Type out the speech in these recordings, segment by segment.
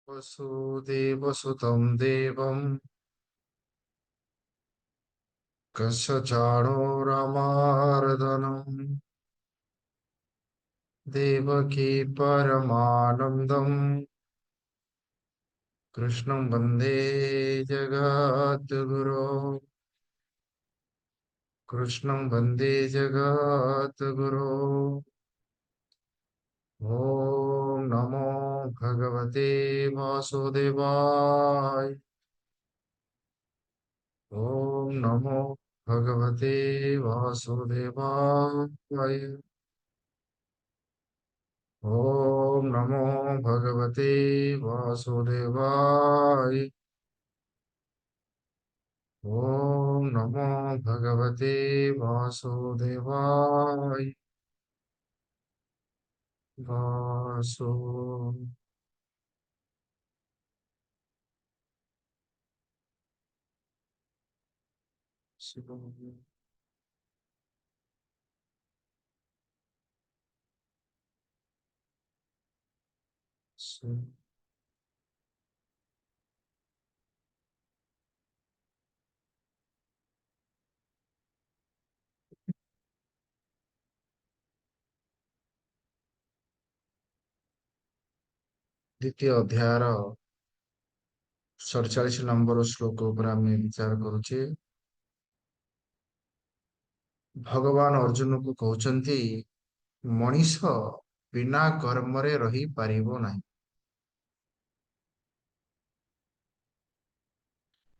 वसुदेवसुतं देवं कंसचाणूरमार्दनम् देवकी परमानन्दम् कृष्णं वन्दे जगद्गुरो कृष्णं वन्दे जगद्गुरो ॐ नमो भगवते वासुदेवाय ॐ नमो भगवते वासुदेवाय ॐ नमो भगवते वासुदेवाय ॐ नमो भगवते वासुदेवाय वासु द्वितीय अध्यायर 47 नंबर श्लोक ऊपर आम विचार करुचे। भगवान अर्जुन को कहते मनीष बिना कर्म रे रही पारिबो नाही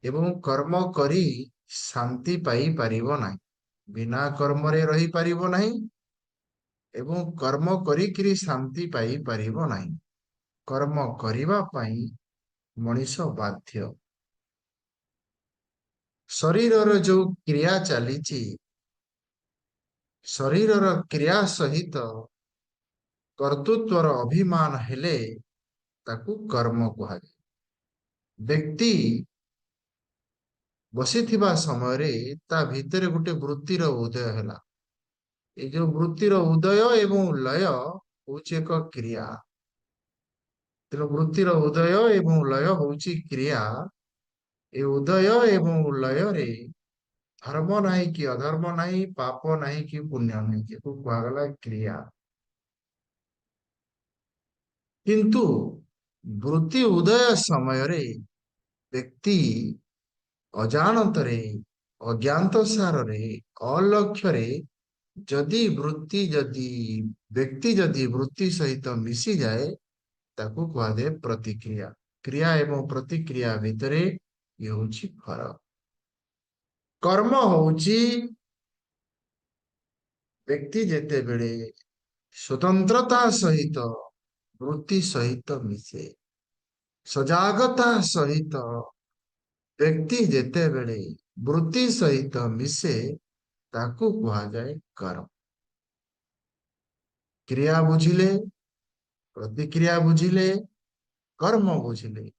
एवं कर्म करी शांति पाई पारिबो नाही। बिना कर्म रे रही पारिबो नाही एवं कर्म करी शांति पाई पारिबो नाही। कर्म करिबा पाई मनीष बाध्य। शरीरर जो क्रिया चलीची शरीरर क्रिया सहित कर्तृत्वर अभिमान हेले ताकू कर्म कुहाଯାଏ। व्यक्ति बसिथिबा समय रे ता भितरे गुटे वृत्तिर उदय ହେଲା। ए जो वृत्तिर उदय एवं लय होची एक क्रिया। तेणु वृत्तिर उदय एवं लय होची क्रिया। ए उदय एवं लय रे धर्म नहीं कि अधर्म नहीं, पाप नहीं कि पुण्य नहीं, कि कुहागला क्रिया। किंतु वृत्ति उदय समय रे व्यक्ति अजानतरे अज्ञात सारे अलक्ष्य जदि वृत्ति जदि व्यक्ति जदि वृत्ति सहित मिसी जाए ताकू कुहाଯାଏ प्रतिक्रिया। क्रिया एवं प्रतिक्रिया भितरे ये होची फरक। कर्म होची व्यक्ति जेते बेले स्वतंत्रता सहित वृत्ति सहित मिसे। सजागता सहित व्यक्ति जेते बेले वृत्ति सहित मिसे ताकू कुहाଯାଏ कर्म। क्रिया बुझिले प्रतिक्रिया बुझिले कर्म बुझिले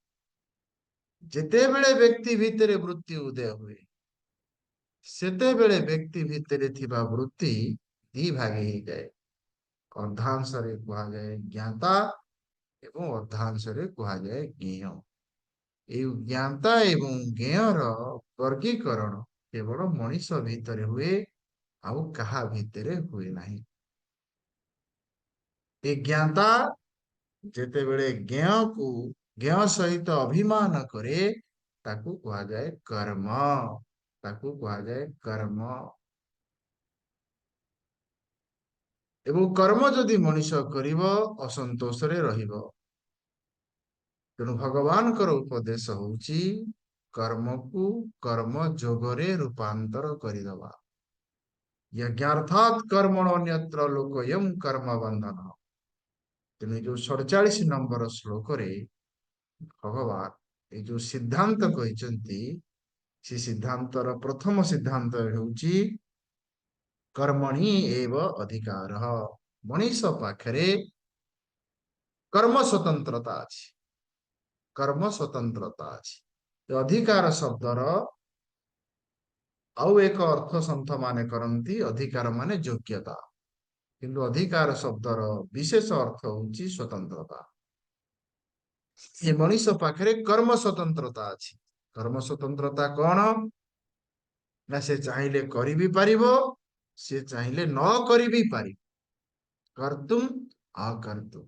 जेते बेले व्यक्ति भितरे वृत्ति उदय हुए सेते बेले व्यक्ति भितरे थिबा वृत्ति दी भागे ही जाए। अर्धांश रे कुहाଯାଏ ज्ञाता एवं अर्धांश रे कुहाଯାଏ ज्ञेय। ए ज्ञाता एवं ज्ञेयर वर्गीकरण केवल मनीष भितरे हुए आउ कहा भितरे हुए नहीं। ए ज्ञाता जेते बेले ज्ञेय को ज्ञेय सहित अभिमान करे ताकू कुहाଯାଏ कर्म। ताकू कुहाଯାଏ कर्म। एवं कर्म जदि मनीष करिब असंतोष रे रहिब। तेणु भगवान कर उपदेश होची कर्म को कर्म जोगरे रूपांतर करिदबा। यज्ञार्थात कर्मण अन्यत्र लोकयम कर्म बंधन। तेणु जो 47 नंबर श्लोक रे भगवान ये जो सिद्धांत कहते से सिद्धांतर प्रथम सिद्धांत होची कर्मणि एव अधिकार। मनीष पाखरे कर्म स्वतंत्रता अछि। कर्म स्वतंत्रता अछि। अधिकार शब्दर आउ एक अर्थ संत माने करंती अधिकार माने योग्यता। किंतु अधिकार शब्दर विशेष अर्थ होची स्वतंत्रता। ଏ ମଣିଷ ପାଖରେ କର୍ମ ସ୍ୱତନ୍ତ୍ରତା ଅଛି। କର୍ମ ସ୍ୱତନ୍ତ୍ରତା କଣ? ନା ସେ ଚାହିଁଲେ କରିବି ପାରିବ, ସେ ଚାହିଁଲେ ନ କରିବି ପାରିବ। କର୍ତ୍ତୁମ ଅକର୍ତ୍ତୁମ।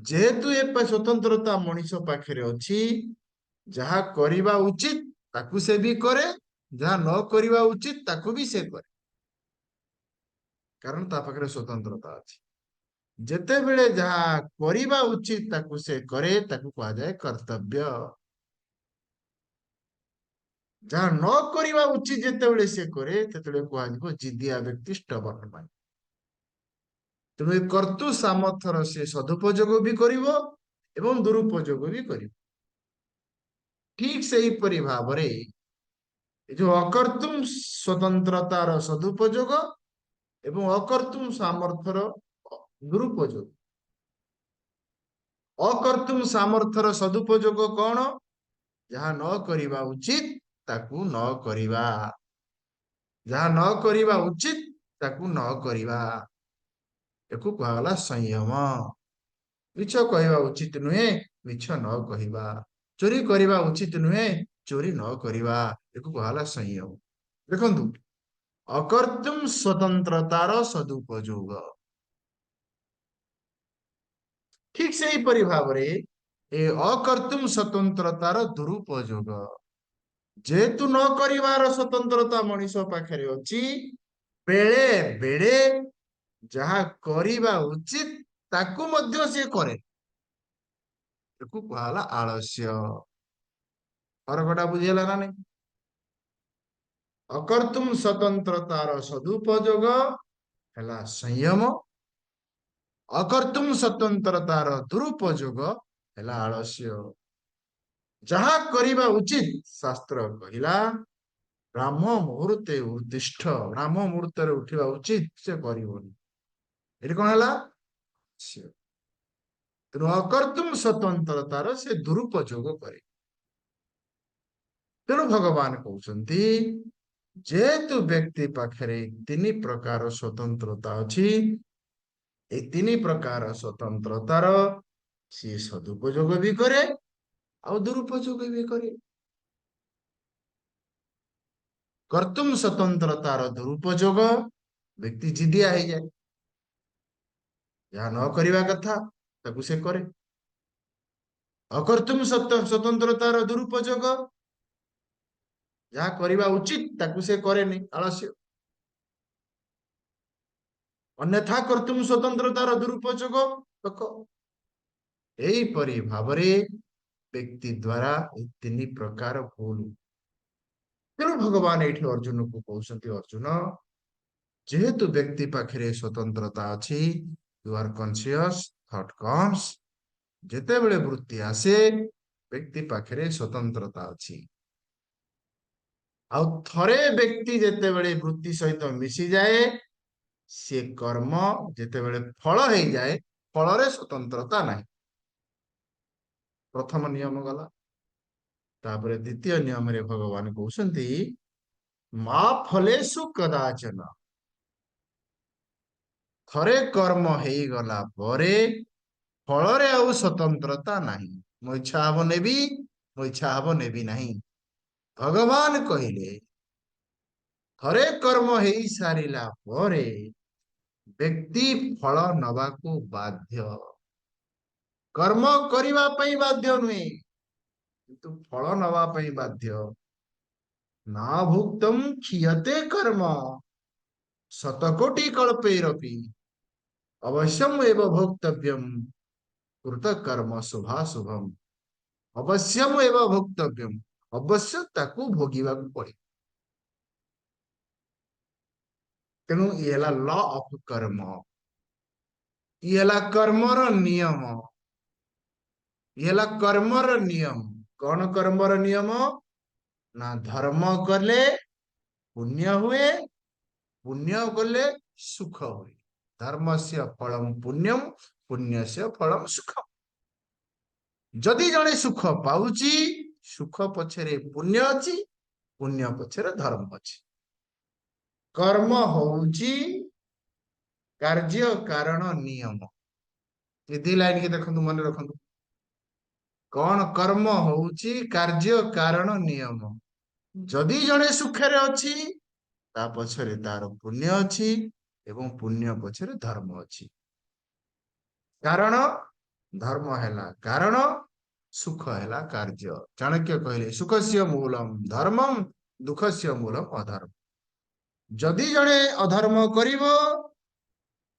ଯେହେତୁ ଏ ସ୍ୱତନ୍ତ୍ରତା ମଣିଷ ପାଖରେ ଅଛି, ଯାହା କରିବା ଉଚିତ ତାକୁ ସେ ବି କରେ, ଯାହା ନ କରିବା ଉଚିତ ତାକୁ ବି ସେ କରେ, କାରଣ ତା ପାଖରେ ସ୍ୱତନ୍ତ୍ରତା ଅଛି। ଯେତେବେଳେ ଯାହା କରିବା ଉଚିତ ତାକୁ ସେ କରେ, ତାକୁ କୁହାଯାଏ କର୍ତ୍ତବ୍ୟ। ଯାହା ନ କରିବା ଉଚିତ ଯେତେବେଳେ ସେ କରେ, ସେତେବେଳେ କୁହାଯିବ ଜିଦିଆ ବ୍ୟକ୍ତି, ଷ୍ଟବର୍ନ ମାଇଣ୍ଡ। ତେଣୁ ଏ କର୍ତ୍ତୃ ସାମର୍ଥ୍ୟର ସେ ସଦୁପଯୋଗ ବି କରିବ ଏବଂ ଦୁରୁପଯୋଗ ବି କରିବ। ଠିକ ସେହିପରି ଭାବରେ ଏ ଯୋଉ ଅକର୍ତ୍ତୁମ ସ୍ୱତନ୍ତ୍ରତାର ସଦୁପଯୋଗ ଏବଂ ଅକର୍ତ୍ତୁମ ସାମର୍ଥ୍ୟର ଦୁରୁପଯୋଗ। ଅକର୍ତ୍ତୁମ ସାମର୍ଥ୍ୟର ସଦୁପଯୋଗ କଣ? ଯାହା ନ କରିବା ଉଚିତ ତାକୁ ନ କରିବା, ଯାହା ନ କରିବା ଉଚିତ ତାକୁ ନ କରିବା, ଏକୁ କୁହାଗଲା ସଂୟମ। ମିଛ କହିବା ଉଚିତ ନୁହେଁ, ମିଛ ନ କହିବା। ଚୋରି କରିବା ଉଚିତ ନୁହେଁ, ଚୋରି ନ କରିବା, ଏକୁ କୁହାଗଲା ସଂୟମ। ଦେଖନ୍ତୁ, ଅକର୍ତ୍ତୁମ ସ୍ୱତନ୍ତ୍ରତାର ସଦୁପଯୋଗ। ଠିକ ସେହିପରି ଭାବରେ ଏ ଅକର୍ତ୍ତୁମ ସ୍ୱତନ୍ତ୍ରତାର ଦୁରୁପଯୋଗ। ଯେହେତୁ ନ କରିବାର ସ୍ୱତନ୍ତ୍ରତା ମଣିଷ ପାଖରେ ଅଛି, ବେଳେ ବେଳେ ଯାହା କରିବା ଉଚିତ ତାକୁ ମଧ୍ୟ ସେ କରେ, ତାକୁ କୁହାଗଲା ଆଳସ୍ୟ। ଫରକଟା ବୁଝିହେଲା ନା ନାଇଁ? ଅକର୍ତ୍ତୁମ ସ୍ୱତନ୍ତ୍ରତାର ସଦୁପଯୋଗ ହେଲା ସଂୟମ, ଅକର୍ତ୍ତୁମ ସ୍ୱତନ୍ତ୍ରତାର ଦୁରୁପଯୋଗ ହେଲା ଆଳସ୍ୟ। ଯାହା କରିବା ଉଚିତ ଶାସ୍ତ୍ର କହିଲା ବ୍ରାହ୍ମ ମୁହୂର୍ତ୍ତେ ଉଦ୍ଦିଷ୍ଟ, ବ୍ରାହ୍ମ ମୁହୂର୍ତ୍ତରେ ଉଠିବା ଉଚିତ, ସେ କରିବନି। ଏଠି କଣ ହେଲା? ତେଣୁ ଅକର୍ତ୍ତୁମ ସ୍ୱତନ୍ତ୍ରତାର ସେ ଦୁରୁପଯୋଗ କରେ। ତେଣୁ ଭଗବାନ କହୁଛନ୍ତି, ଯେହେତୁ ବ୍ୟକ୍ତି ପାଖରେ ତିନି ପ୍ରକାର ସ୍ୱତନ୍ତ୍ରତା ଅଛି, এই ତିନି ପ୍ରକାର ସ୍ୱତନ୍ତ୍ରତାର ସିଏ ସଦୁପଯୋଗ ବି କରେ ଆଉ ଦୁରୁପଯୋଗ ବି କରେ। କର୍ତ୍ତୁମ ସ୍ୱତନ୍ତ୍ରତାର ଦୁରୁପଯୋଗ, ବ୍ୟକ୍ତି ଜିଦିଆ ହେଇଯାଏ, ଯାହା ନ କରିବା କଥା ତାକୁ ସେ କରେ। ଅକର୍ତ୍ତୁମ ସ୍ୱତନ୍ତ୍ରତାର ଦୁରୁପଯୋଗ, ଯାହା କରିବା ଉଚିତ ତାକୁ ସେ କରେନି, ଆଳସ୍ୟ। ଅନ୍ୟଥା କର୍ତ୍ତୁମ ସ୍ୱତନ୍ତ୍ରତାର ଦୁରୁପଯୋଗ। ଏହିପରି ଭାବରେ ବ୍ୟକ୍ତି ଦ୍ୱାରା ଏ ତିନି ପ୍ରକାର ଭୁଲ। ତେଣୁ ଭଗବାନ ଏଇଠି ଅର୍ଜୁନକୁ କହୁଛନ୍ତି, ଅର୍ଜୁନ, ଯେହେତୁ ବ୍ୟକ୍ତି ପାଖରେ ସ୍ୱତନ୍ତ୍ରତା ଅଛି, you are conscious, thought comes, ଯେତେବେଳେ ବୃତ୍ତି ଆସେ ବ୍ୟକ୍ତି ପାଖରେ ସ୍ୱତନ୍ତ୍ରତା ଅଛି। ଆଉ ଥରେ ବ୍ୟକ୍ତି ଯେତେବେଳେ ବୃତ୍ତି ସହିତ ମିଶିଯାଏ, ସେ କର୍ମ ଯେତେବେଳେ ଫଳ ହେଇଯାଏ, ଫଳରେ ସ୍ୱତନ୍ତ୍ରତା ନାହିଁ। ପ୍ରଥମ ନିୟମ ଗଲା। ତାପରେ ଦ୍ୱିତୀୟ ନିୟମରେ ଭଗବାନ କହୁଛନ୍ତି, ମା ଫଲେଷୁ କଦାଚନ। ଥରେ କର୍ମ ହେଇଗଲା ପରେ ଫଳରେ ଆଉ ସ୍ୱତନ୍ତ୍ରତା ନାହିଁ। ମୋ ଇଚ୍ଛା ହବ ନେବି, ମୋ ଇଚ୍ଛା ହବ ନେବି ନାହିଁ। ଭଗବାନ କହିଲେ, ଥରେ କର୍ମ ହେଇ ସାରିଲା ପରେ ବ୍ୟକ୍ତି ଫଳ ନବାକୁ ବାଧ୍ୟ। କର୍ମ କରିବା ପାଇଁ ବାଧ୍ୟ ନୁହେଁ, କିନ୍ତୁ ଫଳ ନବା ପାଇଁ ବାଧ୍ୟ। ନା ଭୁକ୍ତମ୍ କ୍ଷୀୟତେ କର୍ମ ଶତକୋଟି କଳ୍ପୈରପି ଅବଶ୍ୟମ୍ ଏବ ଭୋକ୍ତବ୍ୟମ୍ କୃତ କର୍ମ ଶୁଭାଶୁଭମ୍। ଅବଶ୍ୟମ୍ ଏବ ଭୋକ୍ତବ୍ୟମ୍, ଅବଶ୍ୟ ତାକୁ ଭୋଗିବାକୁ ପଡେ। ତେଣୁ ଇଏ ହେଲା ଲ ଅଫ କର୍ମ, ଇଏ ହେଲା କର୍ମର ନିୟମ, ଇଏ ହେଲା କର୍ମର ନିୟମ। କଣ କର୍ମର ନିୟମ? ନା ଧର୍ମ କଲେ ପୁଣ୍ୟ ହୁଏ, ପୁଣ୍ୟ କଲେ ସୁଖ ହୁଏ। ଧର୍ମସ୍ୟ ଫଳଂ ପୁଣ୍ୟଂ, ପୁଣ୍ୟସ୍ୟ ଫଳଂ ସୁଖം। ଯଦି ଜଣେ ସୁଖ ପାଉଛି, ସୁଖ ପଛରେ ପୁଣ୍ୟ ଅଛି, ପୁଣ୍ୟ ପଛରେ ଧର୍ମ ଅଛି। କର୍ମ ହଉଛି କାର୍ଯ୍ୟ କାରଣ ନିୟମ। ଏ ଦି ଲାଇନ କି ଦେଖନ୍ତୁ, ମନେ ରଖନ୍ତୁ। कौन कर्म होउची कार्य कारण नियम। जदि जड़े सुखे अच्छी ता पछरे तार पुण्य अच्छी एवं पुण्य पछरे धर्म अच्छी। कारण धर्म हैला कारण सुख हैला कार्य। चाणक्य कहले सुखस्य मूलम धर्मम दुखस्य मूलम अधर्म। जदि जड़े अधर्म करिवो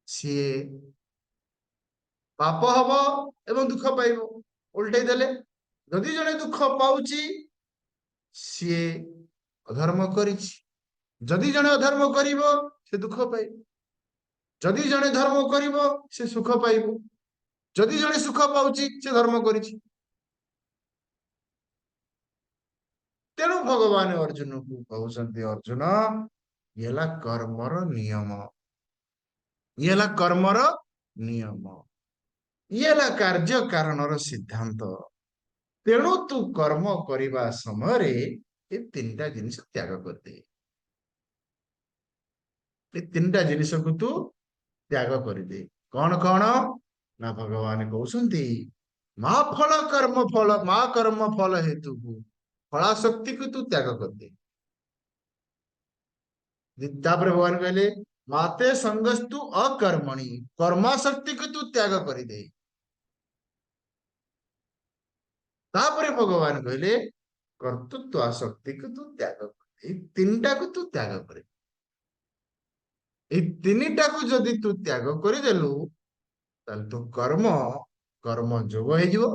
सिए पाप हब एवं दुख पाइब। उल्टे देले जदि जड़े दुख पाउची सिए अधर्म करिछि। जदि जड़े अधर्म करिवो से दुख पाइब। जदि जड़े धर्म करिवो से सुख पाइब। जदि जड़े सुख पाउची से धर्म करिछि। तेणु भगवान अर्जुन को कहउछन्ति अर्जुन ये ହେଲା कर्मर नियम। ये ହେଲା कर्मर नियम। ये ହେଲା कार्य कारणर सिद्धांत। तेणु तू कर्म करिबा समय रे ए तीनटा जिनिस त्याग करदे। ए तीनटा जिनिस को तू त्याग करदे। कौन कौन ना भगवान कहउछन्ति मा फल कर्म फल मा कर्म फल हेतु को फलाशक्ति को तू त्याग करदे। तापर भगवान कहले माते संगस्तु अकर्मणि कर्माशक्ति को तू त्याग करदे। तापर भगवान कहले कर्तृत्व आसक्ति को तू त्याग कर। तीनटा को तू त्याग करे। तीनटा को जदि तू त्याग करदेलु ताल तो कर्म कर्म जोग हो।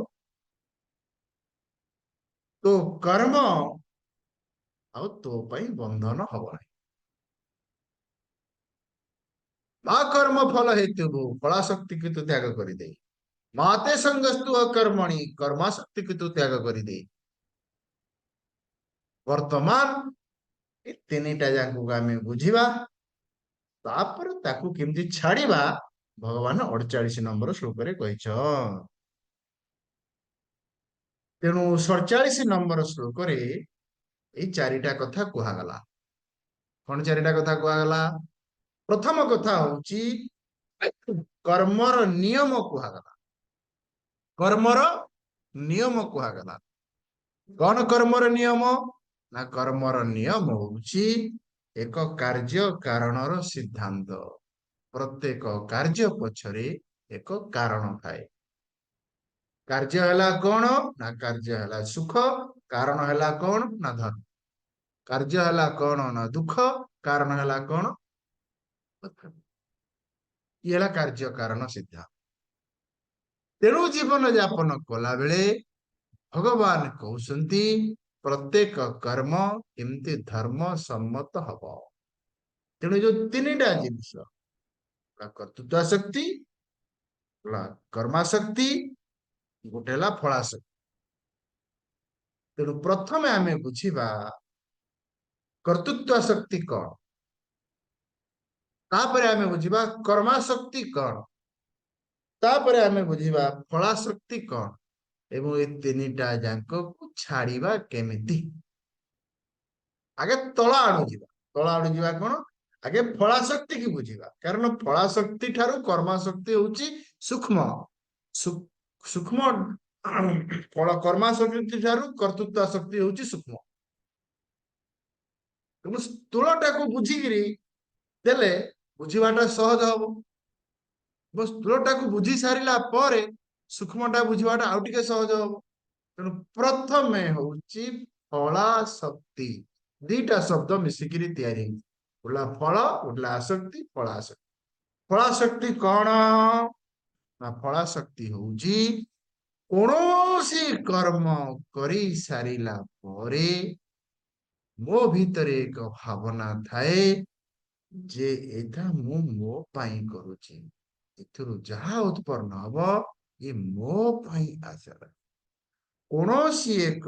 तो कर्म आ तो पई बंधन हब नहीं। मा कर्म फल हेतु फलाशक्ति को तू त्याग करदे। माते संगस्तु अकर्मणि कर्माशक्ति को तू त्याग करदे। वर्तमान ए तीनटा जाक आम बुझा तापर ताकू केमती छाड़िबा भगवान 48 नंबर श्लोक रे कहिछ। तेणु 47 नंबर श्लोक रे ए चारिटा कथा कुहागला। कौन चारिटा कथा कुहागला? प्रथम कथा होची कर्मर नियम कुहागला। कर्मर नियम कुहागला। कौन कर्मर नियम ना कर्मर नियम होची एक कार्य कारणर सिद्धांत। प्रत्येक कार्य पछरे एक कारण थाए। कार्य हैला कौन ना कार्य हैला सुख कारण हैला कौन ना धर्म। कार्य हैला कौन ना दुख कारण हैला कौन। ये हैला कार्य कारण सिद्धांत। तेणु जीवन यापन कला बेले भगवान कहउछन्ति प्रत्येक कर्म केमती धर्म सम्मत हब। तेणु जो तीनटा जिनिस कर्तृत्व शक्ति कर्माशक्ति गोटे है फलाशक्ति। तेणु प्रथमे आम बुझा कर्तृत्व शक्ति कौन तापर आम बुझा कर्माशक्ति कौन तापर आम बुझा फलाशक्ति कौन एवं ये तीनटा जाक को छाड़िबा केमिति। आगे तला आड़ू जा तला आड़ू जा कौन आगे फलाशक्ति की बुझा कारण फलाशक्ति ठारू कर्माशक्ति होची सूक्ष्म सूक्ष्म फल कर्माशक्ति ठारू कर्तृत्व शक्ति होची सूक्ष्म। तेणु स्थूलटा को बुझिकी देले बुझाटा सहज हम। स्थूलटा को बुझी सारा पर सूक्ष्मटा बुझाटा आउ टिके सहज हम। तेणु प्रथम होची फलाशक्ति। दीटा शब्द मिसिकी तैयारी गोला फल गोला आसक्ति फलाशक्ति। फलाशक्ति कौन ना फलाशक्ति होची कौनसी कर्म करी सारिला परे मो भीतरे एक भावना थाए जे एटा मु मो पाई करूची एथुरु जहा उत्पन्न हब ये मो पाई आचरण। कौनसी एक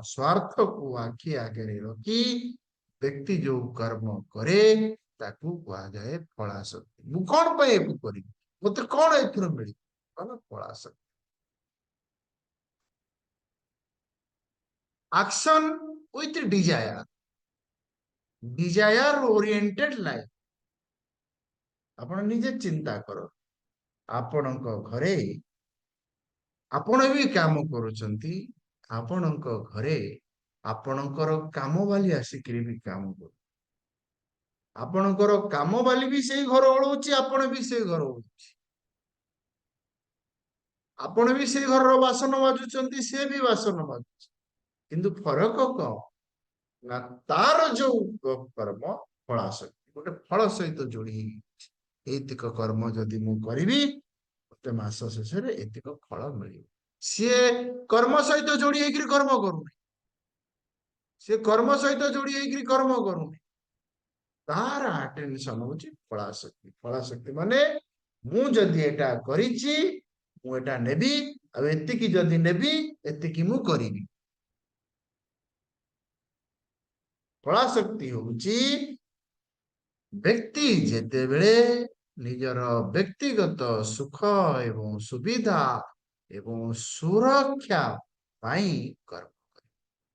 स्वार्थ को आखि आगे रखी व्यक्ति जो कर्म करे ताकू कहा जाए फलाशक्ति। मु कौन पाई एकु करी मते कौन एथुरु मिली फलाशक्ति। action with desire desire oriented life। आपण निजे चिंता करो आपण घरे ଆପଣ ବି କାମ କରୁଛନ୍ତି, ଆପଣଙ୍କ ଘରେ ଆପଣଙ୍କର କାମ ବାଲି ଆସିକିରି ବି କାମ କରୁ, ଆପଣଙ୍କର କାମ ବାଲି ବି ସେଇ ଘର ଓଳଉଛି, ଆପଣ ବି ସେଇ ଘର ଓଳଉଛି, ଆପଣ ବି ସେଇ ଘରର ବାସନ ମାଜୁଛନ୍ତି, ସେ ବି ବାସନ ମାଜୁଛି, କିନ୍ତୁ ଫରକ କଣ ନା ତାର ଯୋଉ କର୍ମ ଫଳାଶକ୍ତି ଗୋଟେ ଫଳ ସହିତ ଯୋଡି ହେଇଛି, ଏଇତିକ କର୍ମ ଯଦି ମୁଁ କରିବି ମତେ ମାସ ଶେଷରେ ଏତିକ ଫଳ ମିଳିବ। ସିଏ କର୍ମ ସହିତ ଯୋଡି ହେଇକିରି କର୍ମ କରୁନି, ସିଏ କର୍ମ ସହିତ ଯୋଡି ହେଇକିରି କର୍ମ କରୁନି, ତାର ଆଟେନସନ ହଉଛି ଫଳାଶକ୍ତି। ଫଳାଶକ୍ତି ମାନେ ମୁଁ ଯଦି ଏଟା କରିଛି ମୁଁ ଏଟା ନେବି, ଆଉ ଏତିକି ଯଦି ନେବି ଏତିକି ମୁଁ କରିବି। ଫଳାଶକ୍ତି ହଉଛି ବ୍ୟକ୍ତି ଯେତେବେଳେ ନିଜର ବ୍ୟକ୍ତିଗତ ସୁଖ ଏବଂ ସୁବିଧା ଏବଂ ସୁରକ୍ଷା ପାଇଁ କର୍ମ କରେ।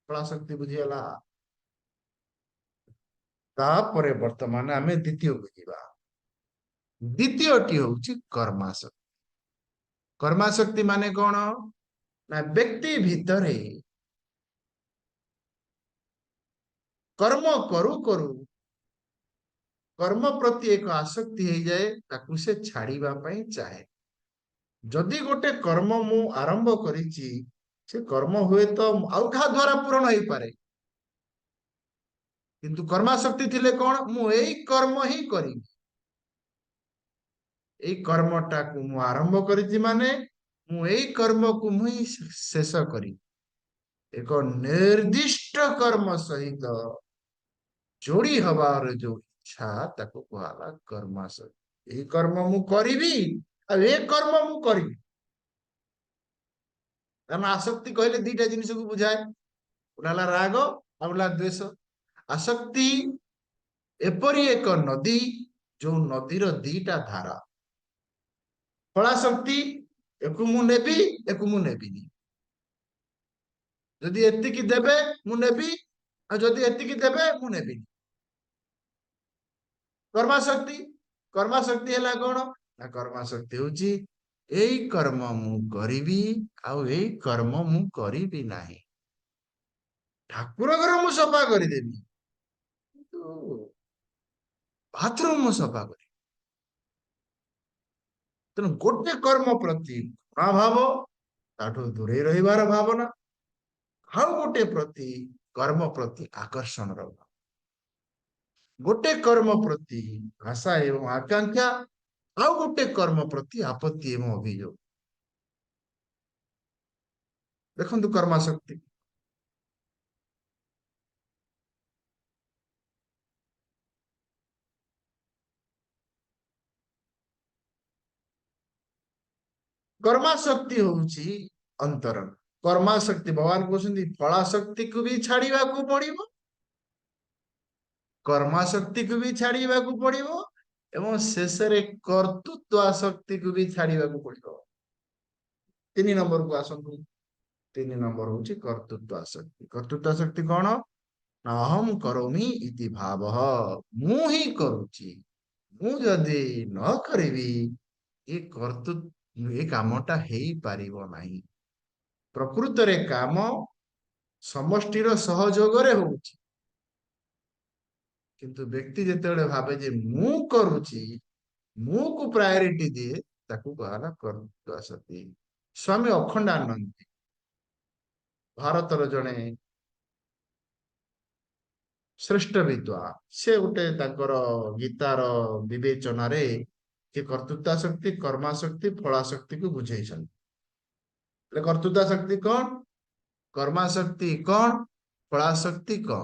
ଫଳାଶକ୍ତି ବୁଝିଗଲା। ତାପରେ ବର୍ତ୍ତମାନ ଆମେ ଦ୍ୱିତୀୟକୁ ଯିବା। ଦ୍ୱିତୀୟଟି ହଉଛି କର୍ମାଶକ୍ତି। କର୍ମାଶକ୍ତି ମାନେ କଣ ନା ବ୍ୟକ୍ତି ଭିତରେ କର୍ମ କରୁ କରୁ କର୍ମ ପ୍ରତି ଏକ ଆସକ୍ତି ହେଇଯାଏ, ତାକୁ ସେ ଛାଡିବା ପାଇଁ ଚାହେଁ। ଯଦି ଗୋଟେ କର୍ମ ମୁଁ ଆରମ୍ଭ କରିଛି, ସେ କର୍ମ ହୁଏତ ଆଉ କାହା ଦ୍ଵାରା ପୂରଣ ହେଇପାରେ, କିନ୍ତୁ କର୍ମାଶକ୍ତି ଥିଲେ କଣ ମୁଁ ଏଇ କର୍ମ ହିଁ କରିବି, ଏଇ କର୍ମଟାକୁ ମୁଁ ଆରମ୍ଭ କରିଛି ମାନେ ମୁଁ ଏଇ କର୍ମକୁ ମୁଁ ହିଁ ଶେଷ କରିବି। ଏକ ନିର୍ଦ୍ଦିଷ୍ଟ କର୍ମ ସହିତ ଯୋଡି ହବାର ଯୋଉ ଇଚ୍ଛା ତାକୁ କୁହାଗଲା କର୍ମାଶକ୍ତି। ଏଇ କର୍ମ ମୁଁ କରିବି ଆଉ ଏ କର୍ମ ମୁଁ କରିବି। କାରଣ ଆସକ୍ତି କହିଲେ ଦିଟା ଜିନିଷକୁ ବୁଝାଏ, ଗୋଟେ ହେଲା ରାଗ ଆଉ ହେଲା ଦ୍ୱେଷ। ଆସକ୍ତି ଏପରି ଏକ ନଦୀ ଯୋଉ ନଦୀର ଦିଟା ଧାରା। ଫଳାଶକ୍ତି ଏକୁ ମୁଁ ନେବି ଏକୁ ମୁଁ ନେବିନି, ଯଦି ଏତିକି ଦେବେ ମୁଁ ନେବି ଆଉ ଯଦି ଏତିକି ଦେବେ ମୁଁ ନେବିନି। କର୍ମାଶକ୍ତି, କର୍ମାଶକ୍ତି ହେଲା କଣ ନା କର୍ମାଶକ୍ତି ହଉଛି ଏଇ କର୍ମ ମୁଁ କରିବି ଆଉ ଏଇ କର୍ମ ମୁଁ କରିବି ନାହିଁ। ଠାକୁର ଘର ମୁଁ ସଫା କରିଦେବି କିନ୍ତୁ ବାଥରୁମ ମୁଁ ସଫା କରିବି। ତେଣୁ ଗୋଟେ କର୍ମ ପ୍ରତି ଘୃଣାଭାବ, ତାଠୁ ଦୂରେଇ ରହିବାର ଭାବନା, ଆଉ ଗୋଟେ ପ୍ରତି କର୍ମ ପ୍ରତି ଆକର୍ଷଣର ଭାବ, ଗୋଟେ କର୍ମ ପ୍ରତି ଆଶା ଏବଂ ଆକାଂକ୍ଷା, ଆଉ ଗୋଟେ କର୍ମ ପ୍ରତି ଆପତ୍ତି ଏବଂ ଅଭିଯୋଗ। ଦେଖନ୍ତୁ କର୍ମାଶକ୍ତି, କର୍ମାଶକ୍ତି ହଉଛି ଅନ୍ତରଙ୍ଗ। କର୍ମାଶକ୍ତି ଭଗବାନ କହୁଛନ୍ତି ଫଳାଶକ୍ତିକୁ ବି ଛାଡିବାକୁ ପଡିବ, କର୍ମାଶକ୍ତିକୁ ବି ଛାଡିବାକୁ ପଡିବ ଏବଂ ଶେଷରେ କର୍ତ୍ତୃତ୍ୱ ଆସକ୍ତିକୁ ବି ଛାଡିବାକୁ ପଡିବ। ତିନି ନମ୍ବରକୁ ଆସନ୍ତୁ। ତିନି ନମ୍ବର ହଉଛି କର୍ତ୍ତୃତ୍ୱ ଆସକ୍ତି। କର୍ତ୍ତୃତ୍ୱ ଆସକ୍ତି କଣ ନା ଅହଂ କରୋମି ଇତି ଭାବଃ, ମୁଁ ହିଁ କରୁଛି, ମୁଁ ଯଦି ନ କରିବି ଏ କର୍ତ୍ତୃତ୍ୱ ଏ କାମଟା ହେଇପାରିବ ନାହିଁ। ପ୍ରକୃତରେ କାମ ସମଷ୍ଟିର ସହଯୋଗରେ ହଉଛି, କିନ୍ତୁ ବ୍ୟକ୍ତି ଯେତେବେଳେ ଭାବେ ଯେ ମୁଁ କରୁଛି, ମୁଁ କୁ ପ୍ରାୟୋରିଟି ଦିଏ, ତାକୁ କୁହାଗଲା କର୍ତ୍ତୃତ୍ୱ ଆସକ୍ତି। ସ୍ୱାମୀ ଅଖଣ୍ଡାନନ୍ଦ ଭାରତର ଜଣେ ଶ୍ରେଷ୍ଠ ବିଦ୍ୱାନ, ସେ ଗୋଟେ ତାଙ୍କର ଗୀତାର ବିବେଚନାରେ କି କର୍ତ୍ତୃତ୍ୱାସକ୍ତି କର୍ମାଶକ୍ତି ଫଳାଶକ୍ତିକୁ ବୁଝେଇଛନ୍ତି। କର୍ତ୍ତୃତ୍ୱାସକ୍ତି କଣ, କର୍ମାଶକ୍ତି କଣ, ଫଳାଶକ୍ତି କଣ?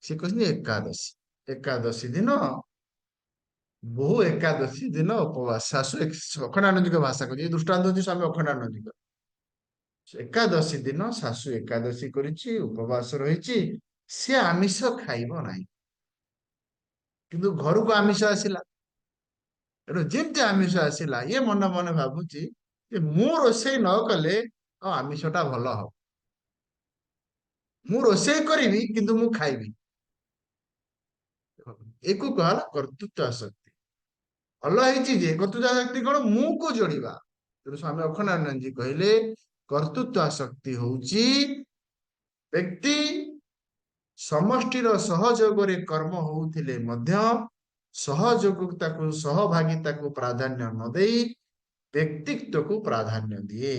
ସେ କହିଛନ୍ତି ଏକାଦଶୀ। ଏକାଦଶୀ ଦିନ ବହୁ ଏକାଦଶୀ ଦିନ ଉପବାସ, ଶାଶୁ ଅଖଣ୍ଡାନନ୍ଦୀଙ୍କ ଭାଷା କରୁଛି, ଦୃଷ୍ଟାନ୍ତ ହଉଛି ସ୍ୱାମୀ ଅଖଣ୍ଡାନନ୍ଦୀଙ୍କ। ଏକାଦଶୀ ଦିନ ଶାଶୁ ଏକାଦଶୀ କରିଛି, ଉପବାସ ରହିଛି, ସିଏ ଆମିଷ ଖାଇବ ନାହିଁ, କିନ୍ତୁ ଘରକୁ ଆମିଷ ଆସିଲା। ଏଣୁ ଯେମିତି ଆମିଷ ଆସିଲା ଇଏ ମନେ ମନେ ଭାବୁଛି ଯେ ମୁଁ ରୋଷେଇ ନ କଲେ ଆଉ ଆମିଷ ଟା ଭଲ ହବ, ମୁଁ ରୋଷେଇ କରିବି କିନ୍ତୁ ମୁଁ ଖାଇବି। ଏକୁ କୁହାଗଲା କର୍ତ୍ତୃତ୍ୱ ଆସକ୍ତି। ଭଲ ହେଇଛି ଯେ କର୍ତ୍ତୃତ୍ୱ ଆସକ୍ତି କଣ ମୁଁ କୁ ଯୋଡିବା, ତେଣୁ ସ୍ୱାମୀ ଅଖଣ୍ଡାନନ୍ଦ ଜୀ କହିଲେ କର୍ତ୍ତୃତ୍ୱ ଆସକ୍ତି ହଉଛି ବ୍ୟକ୍ତି ସମଷ୍ଟିର ସହଯୋଗରେ କର୍ମ ହଉଥିଲେ ମଧ୍ୟ ସହଯୋଗିତାକୁ ସହଭାଗିତାକୁ ପ୍ରାଧାନ୍ୟ ନ ଦେଇ ବ୍ୟକ୍ତିତ୍ୱକୁ ପ୍ରାଧାନ୍ୟ ଦିଏ।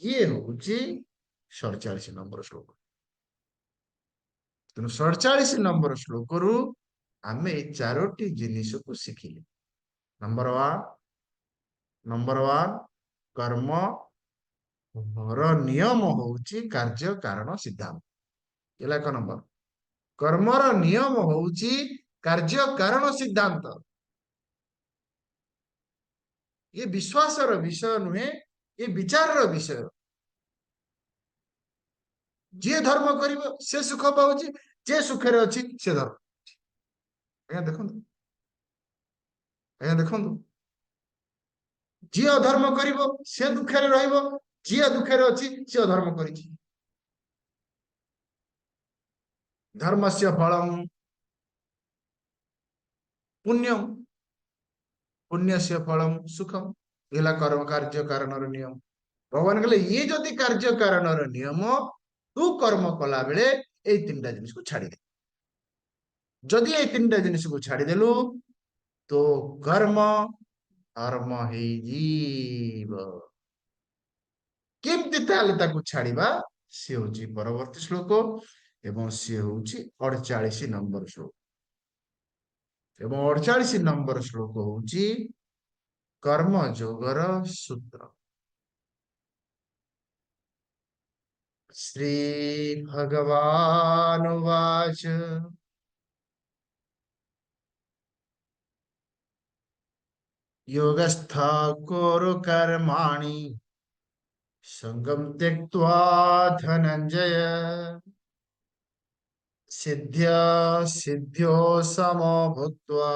ଇଏ ହଉଛି 47 ନମ୍ବର ଶ୍ଲୋକ। ତେଣୁ 47 ନମ୍ବର ଶ୍ଲୋକରୁ ଆମେ ଏଇ 4ଟି ଜିନିଷକୁ ଶିଖିଲେ। ନମ୍ବର ୱାନ କର୍ମର ନିୟମ ହଉଛି କାର୍ଯ୍ୟ କାରଣ ସିଦ୍ଧାନ୍ତ। ହେଲା 1 ନମ୍ବର। କର୍ମର ନିୟମ ହଉଛି କାର୍ଯ୍ୟ କାରଣ ସିଦ୍ଧାନ୍ତ। ये विश्वासर विषय नुहे, ये विचार विषय। जे धर्म करिब से सुख पाउछि, जे सुखरे अछि से धर्म। आज्ञा देखंतु जे अधर्म करिब से दुखरे रहिब, जे दुखरे अछि से अधर्म करिछि। धर्मस्य फलम पुण्यम, पुण्यस्य फलम सुखम। एला कर्म कार्य कारणर नियम। भगवान कहले ये जदि कार्य कारणर नियम तू कर्म कला बेले ए 3टा जिनिस को छाड़ी दे। जदि ए 3टा जिनिस को छाड़ी देलु तो कर्म धर्म हे जीव। केमति ताले ताकू छाड़ीबा से होची परवर्ती श्लोक एवं से होची 48 नंबर श्लोक। एवं 48 नंबर श्लोक होची कर्म योगर सूत्र। श्री भगवान वाच योगस्थ कुरु कर्माणि संगम त्यक्त्वा धनंजय सिद्ध्य सिद्ध्यो समो भूत्वा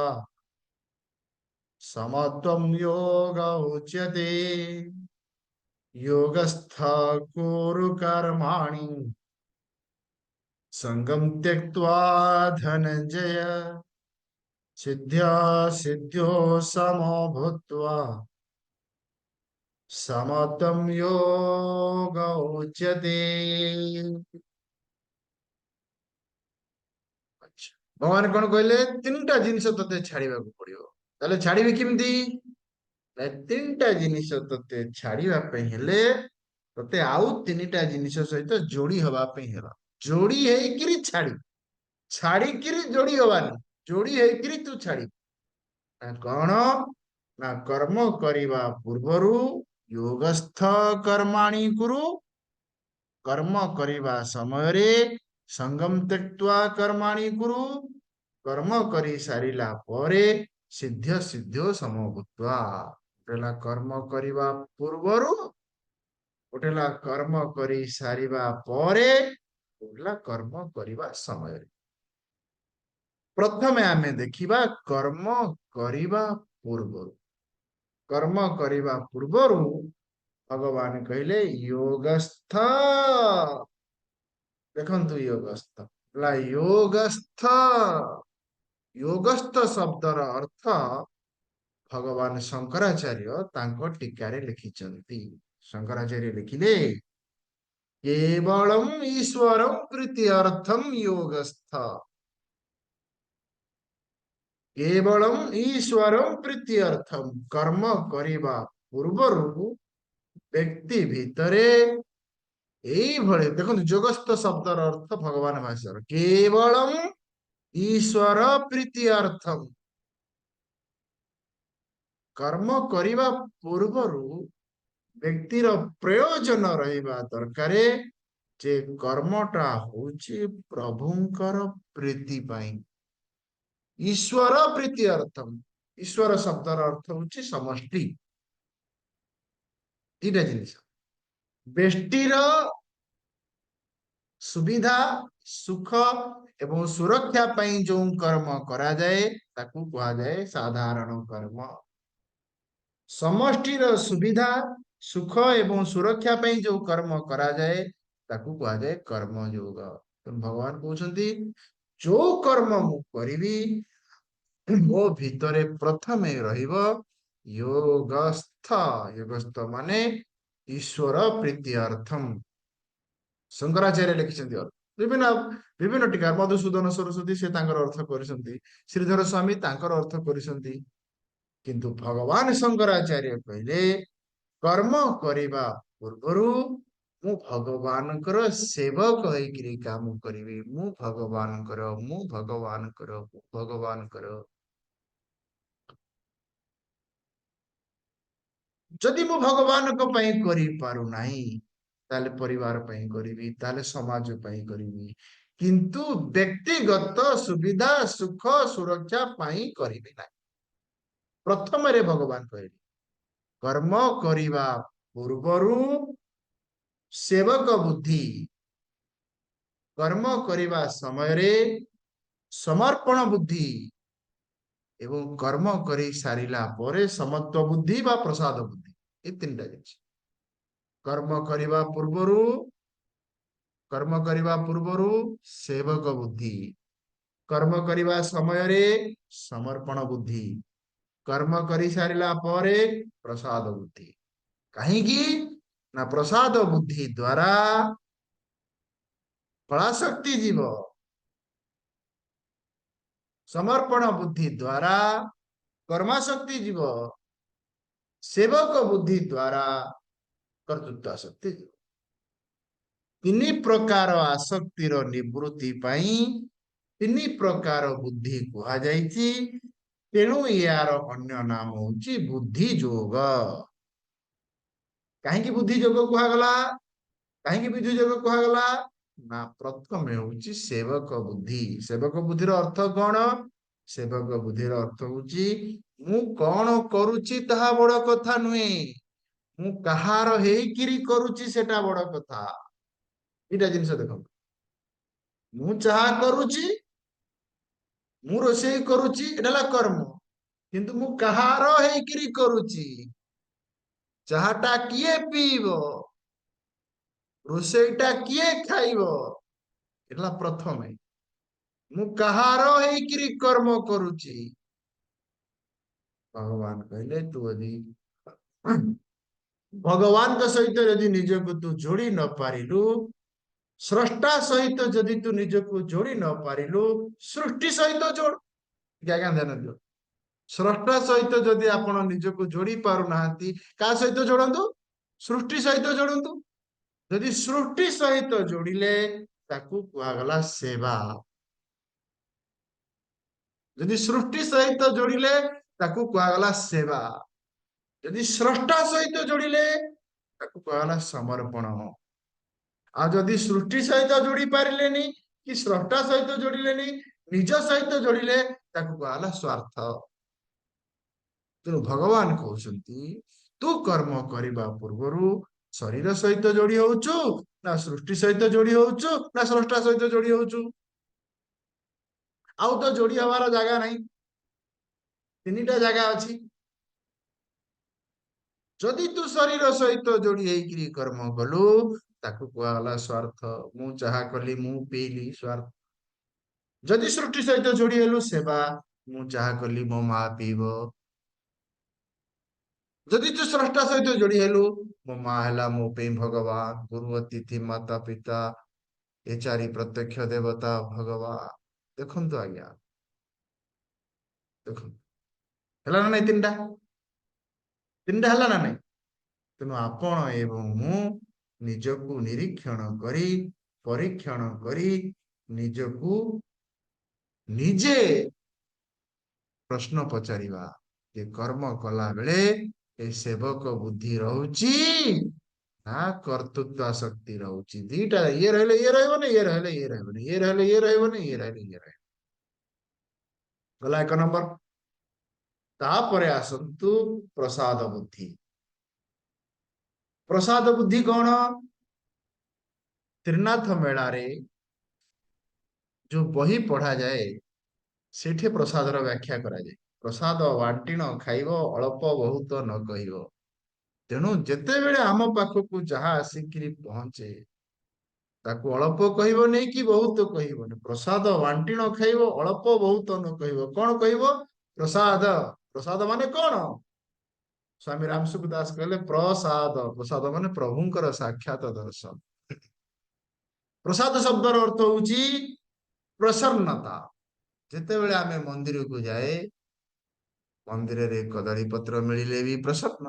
समत्वं योग उच्यते। योगस्थ कुरु कर्माणि संगम त्यक्त्वा धनंजय सिद्ध्य सिद्ध्यो समो भूत्वा समत्वं योग उच्यते। भगवान कौन कहले 3टा जिनिस तते छाड़ीबा को पड़ियो। ताले छाड़ीबे केमती? 3टा जिनिस तते छाड़ीबा पे हेले तते आउ 3टा जिनिस सहित जोड़ी हवा पे हेला। जोड़ी हेकिरी छाड़ी, छाड़ी किरी जोड़ी हवानी, जोड़ी हेकिरी तू छाड़ी। कौन ना कर्म करिबा पूर्वरु योगस्थ कर्माणि कुरु। कर्म करिबा समय रे संगम त्यक्त्वा कर्माणि कुरु। कर्म करी सारिला परे सिद्ध्य सिद्ध्यो समभूत्वा। गोटेला कर्म करिबा पूर्वरु, गोटेला कर्म करी सारिबा परे, गोटेला कर्म करिबा समय रे। प्रथमे आमे देखिबा कर्म करिबा पूर्वरु। कर्म करिबा पूर्वरु भगवान कहले योगस्थ। देखंतु योगस्थ ला योगस्थ, योगस्थ शब्दर अर्थ भगवान शंकराचार्य तांको टीकारे लिखिचंती। शंकराचार्य लिखिले केवलम ईश्वरं प्रीत्यर्थम योगस्थ। केवलम ईश्वरं प्रीत्यर्थम। कर्म करिबा पूर्वरु व्यक्ति भितरे यही भले देखो जोगस्थ शब्दर अर्थ भगवान भाष्यर केवलम ईश्वर प्रीत्यर्थम। कर्म करिबा पूर्वरु व्यक्तिर प्रयोजन रहिबा दरकारे जे कर्मटा होची प्रभुंकर प्रीति पाई। ईश्वर प्रीत्यर्थम, ईश्वर शब्दर अर्थ होची समष्टि। 3टा जिनिस बेष्टिर सुविधा सुख एवं सुरक्षा पाई जो कर्म करा जाए ताकू कहा जाए साधारण कर्म। समष्टिर सुविधा सुख एवं सुरक्षा पाई जो कर्म करा जाए ताकू कहा जाए कर्म योग। तो भगवान कहउछंती जो कर्म मु करिवी मो भितरे प्रथमे रहिबो योगस्थ। योगस्थ माने ईश्वर प्रीति अर्थम। शंकराचार्य लिखिଛନ୍ତି ବିଭିନ୍ନ ବିଭିନ୍ନ ଟିକା ମଧୁସୂଦନ ସରସ୍ୱତୀ ସେ ତାଙ୍କର ଅର୍ଥ କରିଛନ୍ତି, ଶ୍ରୀଧର ସ୍ୱାମୀ ତାଙ୍କର ଅର୍ଥ କରିଛନ୍ତି। କିନ୍ତୁ ଭଗବାନ ଶଙ୍କରାଚାର୍ଯ୍ୟ କହିଲେ କର୍ମ କରିବା ପୂର୍ବରୁ ମୁଁ ଭଗବାନଙ୍କର ସେବକ ହେଇକିରି କାମ କରିବି। ମୁଁ ଭଗବାନଙ୍କର ଯଦି ମୁଁ ଭଗବାନଙ୍କ ପାଇଁ କରିପାରୁନାହିଁ ତାହେଲେ ପରିବାର ପାଇଁ କରିବି, ତାହେଲେ ସମାଜ ପାଇଁ କରିବି, କିନ୍ତୁ ବ୍ୟକ୍ତିଗତ ସୁବିଧା ସୁଖ ସୁରକ୍ଷା ପାଇଁ କରିବି ନାହିଁ। ପ୍ରଥମରେ ଭଗବାନ କହିଲେ କର୍ମ କରିବା ପୂର୍ବରୁ ସେବକ ବୁଦ୍ଧି, କର୍ମ କରିବା ସମୟରେ ସମର୍ପଣ ବୁଦ୍ଧି ଏବଂ କର୍ମ କରି ସାରିଲା ପରେ ସମତ୍ଵ ବୁଦ୍ଧି ବା ପ୍ରସାଦ ବୁଦ୍ଧି, ଏ ତିନିଟା ଜିନିଷ। କର୍ମ କରିବା ପୂର୍ବରୁ ସେବକ ବୁଦ୍ଧି, କର୍ମ କରିବା ସମୟରେ ସମର୍ପଣ ବୁଦ୍ଧି, କର୍ମ କରି ସାରିଲା ପରେ ପ୍ରସାଦ ବୁଦ୍ଧି। କାହିଁକି ନା ପ୍ରସାଦ ବୁଦ୍ଧି ଦ୍ୱାରା ଫଳାଶକ୍ତି ଯିବ, ସମର୍ପଣ ବୁଦ୍ଧି ଦ୍ୱାରା କର୍ମାଶକ୍ତି ଯିବ, ସେବକ ବୁଦ୍ଧି ଦ୍ୱାରା କର୍ତ୍ତୃତ୍ୱ ଆସକ୍ତି ଯିବ। ତିନି ପ୍ରକାର ଆସକ୍ତିର ନିବୃତ୍ତି ପାଇଁ ତିନି ପ୍ରକାର ବୁଦ୍ଧି କୁହାଯାଇଛି। ତେଣୁ ଏହାର ଅନ୍ୟ ନାମ ହଉଛି ବୁଦ୍ଧି ଯୋଗ। କାହିଁକି ବୁଦ୍ଧି ଯୋଗ କୁହାଗଲା? କାହିଁକି ବୁଦ୍ଧି ଯୋଗ କୁହାଗଲା? ନା ପ୍ରଥମେ ହଉଛି ସେବକ ବୁଦ୍ଧି। ସେବକ ବୁଦ୍ଧିର ଅର୍ଥ କଣ? ସେବକ ବୁଦ୍ଧିର ଅର୍ଥ ହଉଛି ମୁଁ କଣ କରୁଛି ତାହା ବଡ କଥା ନୁହେଁ, ମୁଁ କାହାର ହେଇକିରି କରୁଛି ସେଟା ବଡ କଥା। ଏଇଟା ଜିନିଷ ଦେଖନ୍ତୁ, ମୁଁ ଚାହା କରୁଛି, ମୁଁ ରୋଷେଇ କରୁଛି, ଏଟା ହେଲା କର୍ମ, କିନ୍ତୁ ମୁଁ କାହାର ହେଇକିରି କରୁଛି, ଚାହାଟା କିଏ ପିଇବ, ରୋଷେଇଟା କିଏ ଖାଇବ, ଏଟା ପ୍ରଥମେ। ମୁଁ କାହାର ହେଇକିରି କର୍ମ କରୁଛି? ଭଗବାନ କହିଲେ ତୁ ଯଦି ଭଗବାନଙ୍କ ସହିତ ଯଦି ନିଜକୁ ତୁ ଯୋଡି ନ ପାରିଲୁ, ସ୍ରଷ୍ଟା ସହିତ ଯଦି ତୁ ନିଜକୁ ଯୋଡି ନ ପାରିଲୁ, ସୃଷ୍ଟି ସହିତ ଯୋଡ। ଆଜ୍ଞା ଧ୍ୟାନ ଦିଅ, ସ୍ରଷ୍ଟା ସହିତ ଯଦି ଆପଣ ନିଜକୁ ଯୋଡି ପାରୁନାହାନ୍ତି, କାହା ସହିତ ଯୋଡନ୍ତୁ? ସୃଷ୍ଟି ସହିତ ଯୋଡନ୍ତୁ। ଯଦି ସୃଷ୍ଟି ସହିତ ଯୋଡିଲେ ତାକୁ କୁହାଗଲା ସେବା। ଯଦି ସୃଷ୍ଟି ସହିତ ଯୋଡିଲେ ତାକୁ କୁହାଗଲା ସେବା। ଯଦି ସ୍ରଷ୍ଟା ସହିତ ଯୋଡିଲେ ତାକୁ କୁହାଗଲା ସମର୍ପଣ। ଆଉ ଯଦି ସୃଷ୍ଟି ସହିତ ଯୋଡି ପାରିଲେନି କି ସ୍ରଷ୍ଟା ସହିତ ଯୋଡିଲେନି, ନିଜ ସହିତ ଯୋଡିଲେ ତାକୁ କୁହାଗଲା ସ୍ୱାର୍ଥ। ତେଣୁ ଭଗବାନ କହୁଛନ୍ତି ତୁ କର୍ମ କରିବା ପୂର୍ବରୁ ଶରୀର ସହିତ ଯୋଡି ହଉଛୁ ନା ସୃଷ୍ଟି ସହିତ ଯୋଡି ହଉଛୁ ନା ସ୍ରଷ୍ଟା ସହିତ ଯୋଡି ହଉଛୁ? ଆଉ ତ ଯୋଡି ହବାର ଜାଗା ନାହିଁ, ତିନିଟା ଜାଗା ଅଛି। ଯଦି ତୁ ଶରୀର ସହିତ ଯୋଡି ହେଇକିରି କର୍ମ କଲୁ ତାକୁ କୁହାଗଲା ସ୍ୱାର୍ଥ। ମୁଁ ଚାହା କଲି, ମୁଁ ପିଇଲି, ସ୍ୱାର୍ଥ। ଯଦି ସୃଷ୍ଟି ସହିତ ଯୋଡି ହେଲୁ ସେବା, ମୁଁ ଚାହା କଲି, ମୋ ମା ପିଇବ। ଯଦି ତୁ ସ୍ରଷ୍ଟା ସହିତ ଯୋଡି ହେଲୁ, ମୋ ମା ହେଲା ମୋ ପାଇଁ ଭଗବାନ, ଗୁରୁ ଅତିଥି ମାତା ପିତା ଏ ଚାରି ପ୍ରତ୍ୟକ୍ଷ ଦେବତା ଭଗବାନ। ଦେଖନ୍ତୁ ଆଜ୍ଞା, ଦେଖନ୍ତୁ ହେଲା ନା ନାଇଁ? ତିନିଟା ହେଲା ନା ନାଇଁ? ତେଣୁ ଆପଣ ଏବଂ ମୁଁ ନିଜକୁ ନିରୀକ୍ଷଣ କରି ପରୀକ୍ଷଣ କରି ନିଜକୁ ନିଜେ ପ୍ରଶ୍ନ ପଚାରିବା ଯେ କର୍ମ କଲା ବେଳେ ଏ ସେବକ ବୁଦ୍ଧି ରହୁଛି ନା କର୍ତ୍ତୃତ୍ୱ ଆସକ୍ତି ରହୁଛି? ଦିଟା, ଇଏ ରହିଲେ ଇଏ ରହିବନି, ଇଏ ରହିଲେ ଇଏ ରହିବନି, ଇଏ ରହିଲେ ଇଏ ରହିବନି, ଇଏ ରହିଲେ ଇଏ ରହିବ। ଗଲା ଏକ ନମ୍ବର। ତାପରେ ଆସନ୍ତୁ ପ୍ରସାଦ ବୁଦ୍ଧି। ପ୍ରସାଦ ବୁଦ୍ଧି କଣ? ତ୍ରିନାଥ ମେଳାରେ ଯୋଉ ବହି ପଢାଯାଏ ସେଠି ପ୍ରସାଦର ବ୍ୟାଖ୍ୟା କରାଯାଏ। ପ୍ରସାଦ ବାଣ୍ଟିଣ ଖାଇବ, ଅଳ୍ପ ବହୁତ ନ କହିବ। ତେଣୁ ଯେତେବେଳେ ଆମ ପାଖକୁ ଯାହା ଆସିକିରି ପହଞ୍ଚେ ତାକୁ ଅଳ୍ପ କହିବନି କି ବହୁତ କହିବନି। ପ୍ରସାଦ ବାଣ୍ଟିଣ ଖାଇବ, ଅଳ୍ପ ବହୁତ ନ କହିବ। କଣ କହିବ? ପ୍ରସାଦ। ପ୍ରସାଦ ମାନେ କଣ? स्वामी रामसुख दास कहले प्रसाद, प्रसाद माने प्रभुंकर साक्षात दर्शन। प्रसाद शब्दर अर्थ हଉଛି प्रसन्नता। ଯେତେବେଳେ ଆମେ ମନ୍ଦିରକୁ ଯାଏ, ମନ୍ଦିରରେ କଦଳୀ ପତ୍ର ମିଳିଲେ ବି ପ୍ରସନ୍ନ,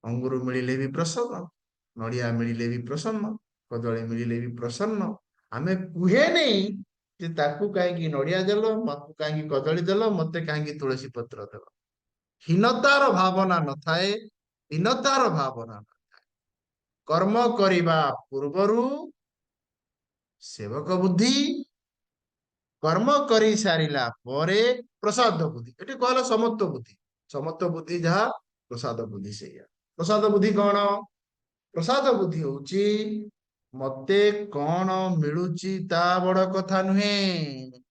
ଅଙ୍ଗୁର ମିଳିଲେ ବି ପ୍ରସନ୍ନ, ନଡ଼ିଆ ମିଳିଲେ ବି ପ୍ରସନ୍ନ, କଦଳୀ ମିଳିଲେ ବି ପ୍ରସନ୍ନ। ଆମେ କୁହେନି ଯେ ତାକୁ କାହିଁକି ନଡ଼ିଆ ଦେଲ, ମତେ କାହିଁକି କଦଳୀ ଦେଲ, ମତେ କାହିଁକି ତୁଳସୀ ପତ୍ର ଦେଲ। ହୀନତାର ଭାବନା ନଥାଏ, ହୀନତାର ଭାବନା ନଥାଏ। କର୍ମ କରିବା ପୂର୍ବରୁ ସେବକ ବୁଦ୍ଧି, କର୍ମ କରି ସାରିଲା ପରେ ପ୍ରସାଦ ବୁଦ୍ଧି। ଏଠି କହିଲା ସମତ୍ଵ ବୁଦ୍ଧି, ସମତ୍ଵ ବୁଦ୍ଧି ଯାହା ପ୍ରସାଦ ବୁଦ୍ଧି ସେଇଆ। ପ୍ରସାଦ ବୁଦ୍ଧି କଣ? ପ୍ରସାଦ ବୁଦ୍ଧି ହଉଛି ମତେ କଣ ମିଳୁଛି ତା ବଡ କଥା ନୁହେଁ,